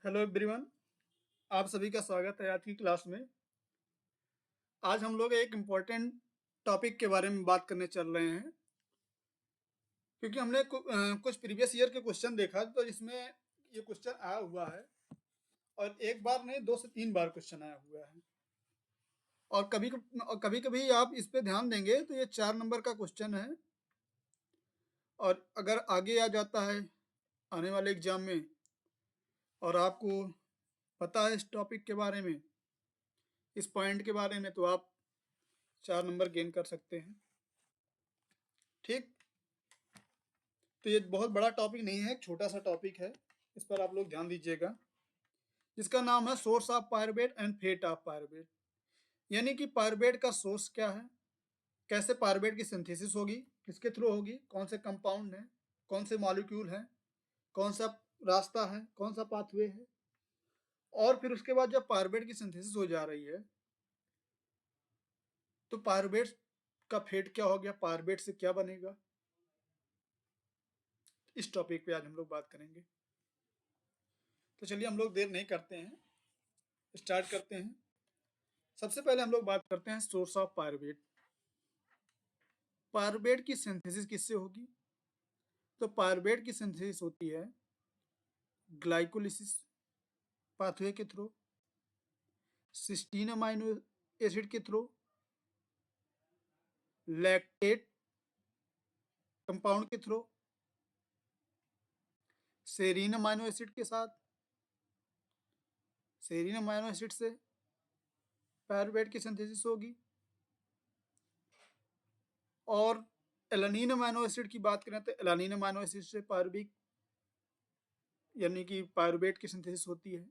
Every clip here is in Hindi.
Hello everyone. आप सभी का स्वागत है आज की क्लास में। आज हम लोग एक इम्पोर्टेंट टॉपिक के बारे में बात करने चल रहे हैं, क्योंकि हमने कुछ प्रीवियस ईयर के क्वेश्चन देखा तो इसमें ये क्वेश्चन आया हुआ है, और एक बार नहीं 2 से 3 बार क्वेश्चन आया हुआ है। और कभी कभी आप इस पे ध्यान देंगे तो ये 4 नंबर का क्वेश्चन है, और अगर आगे आ जाता है आने वाले एग्जाम में और आपको पता है इस टॉपिक के बारे में, इस पॉइंट के बारे में, तो आप 4 नंबर गेन कर सकते हैं। ठीक, तो ये बहुत बड़ा टॉपिक नहीं है, एक छोटा सा टॉपिक है, इस पर आप लोग ध्यान दीजिएगा, जिसका नाम है source of pyruvate and fate of pyruvate. यानी कि पायरुवेट का सोर्स क्या है, कैसे पायरुवेट की सिंथेसिस होगी, किसके थ्रू होगी, कौन से कंपाउंड है, कौन से मॉलिक्यूल हैं, कौन सा रास्ता है, कौन सा पाथवे है, और फिर उसके बाद जब पायरुवेट की सिंथेसिस हो जा रही है तो पायरुवेट का फेट क्या हो गया, पायरुवेट से क्या बनेगा। इस टॉपिक पे आज हम लोग बात करेंगे। तो चलिए हम लोग देर नहीं करते हैं, स्टार्ट करते हैं। सबसे पहले हम लोग बात करते हैं सोर्स ऑफ पायरुवेट। पायरुवेट की सिंथेसिस किससे होगी? तो पायरुवेट की सिंथेसिस होती है ग्लाइकोलिसिस पाथवे के थ्रू, सिस्टीन अमाइनो एसिड के थ्रू, लैक्टेट कंपाउंड के थ्रू, सेरीन अमाइनो एसिड के साथ, सेरीन अमाइनो एसिड से पायरुवेट की सिंथेसिस होगी। और एलानिन अमाइनो एसिड की बात करें तो एलानिन अमाइनो एसिड से पायरुविक यानी कि पायरुवेट की सिंथेसिस होती है।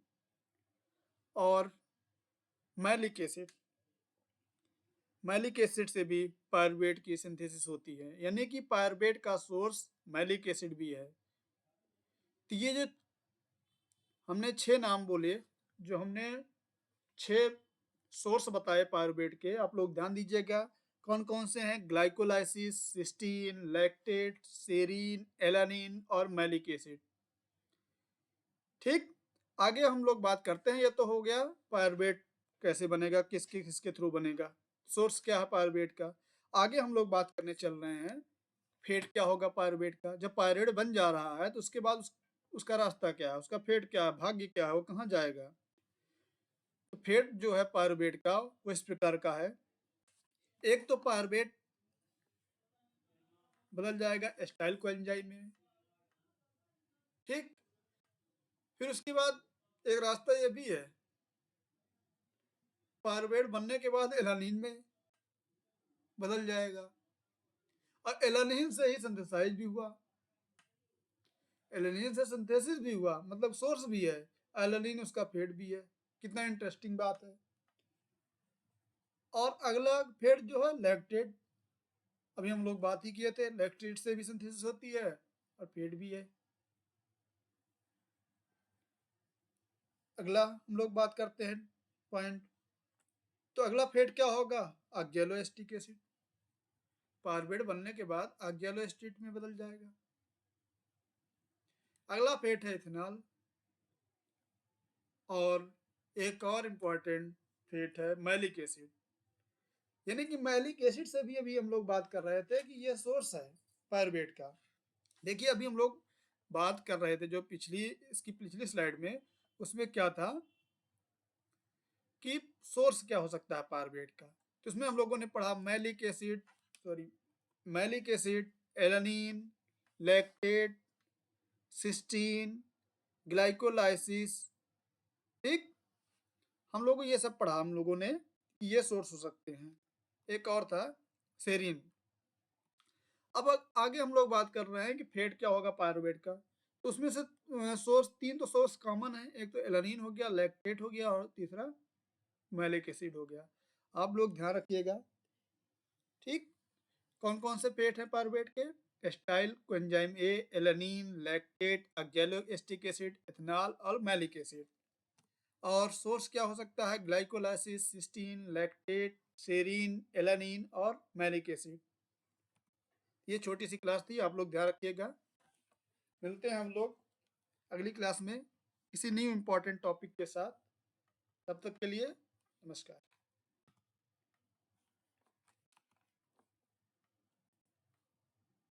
और मैलिक एसिड, मैलिक एसिड से भी पायरुवेट की सिंथेसिस होती है, यानी कि पायरुवेट का सोर्स मैलिक एसिड भी है। तो ये जो हमने 6 नाम बोले, जो हमने 6 सोर्स बताए पायरुवेट के, आप लोग ध्यान दीजिएगा कौन कौन से हैं। Glycolysis, cysteine, lactate, serine, alanine और मैलिक एसिड। ठीक, आगे हम लोग बात करते हैं। ये तो हो गया पायरुवेट कैसे बनेगा, किसके किसके थ्रू बनेगा, सोर्स क्या है पायरुवेट का। आगे हम लोग बात करने चल रहे हैं फेट क्या होगा पायरुवेट का। जब पायरुवेट बन जा रहा है तो उसके बाद उसका रास्ता क्या है, उसका फेट क्या है, भाग्य क्या है, वो कहाँ जाएगा। तो फेट जो है पायरुवेट का वो इस प्रकार का है। एक तो पायरुवेट बदल जाएगा एस्टाइल कोएंजाइम में। ठीक, फिर उसके बाद एक रास्ता ये भी है, पायरुवेट बनने के बाद एलानिन में बदल जाएगा, और एलानिन से ही सिंथेसाइज भी हुआ, एलानिन से सिंथेसिस भी हुआ, मतलब सोर्स भी है, एलानिन उसका फेट भी है। कितना इंटरेस्टिंग बात है। और अगला फेट जो है लैक्टेट, अभी हम लोग बात ही किए थे, लैक्टेट से भी सिंथेसिस होती है और फेट भी है। अगला हम लोग बात करते हैं पॉइंट, तो अगला फेट क्या होगा, ऑक्जेलोएसिटिक एसिड। पायरुवेट बनने के बाद ऑक्जेलोएसिटेट में बदल जाएगा। अगला फेट है इथेनॉल। और एक और इम्पॉर्टेंट फेट है मैलिक एसिड। यानी कि मैलिक एसिड से भी अभी हम लोग बात कर रहे थे कि ये सोर्स है पायरुवेट का। देखिए अभी हम लोग बात कर रहे थे जो इसकी पिछली स्लाइड में, उसमें क्या था कि सोर्स क्या हो सकता है पायरुवेट का। तो इसमें हम लोगों ने पढ़ा malic acid, alanine, lactate, cysteine, glycolysis. ठीक, हम लोगों ये सब पढ़ा हम लोगों ने कि ये सोर्स हो सकते हैं। एक और था सेरीन। अब आगे हम लोग बात कर रहे हैं कि फेट क्या होगा पायरुवेट का। तो उसमें से सोर्स 3 तो सोर्स कॉमन है, एक तो एलानिन हो गया, लैक्टेट हो गया, और तीसरा मैलिक एसिड हो गया। आप लोग ध्यान रखिएगा। ठीक, कौन कौन से पेट है पायरुवेट के, acetyl coenzyme A, alanine, lactate, oxaloacetic acid, ethanol और मैलिक एसिड। और सोर्स क्या हो सकता है, glycolysis, cysteine, lactate, serine, alanine और मैलिक एसिड। ये छोटी सी क्लास थी, आप लोग ध्यान रखिएगा। मिलते हैं हम लोग अगली क्लास में। किसी न्यू इम्पोर्टेंट टॉपिक के साथ। तब तक के लिए नमस्कार।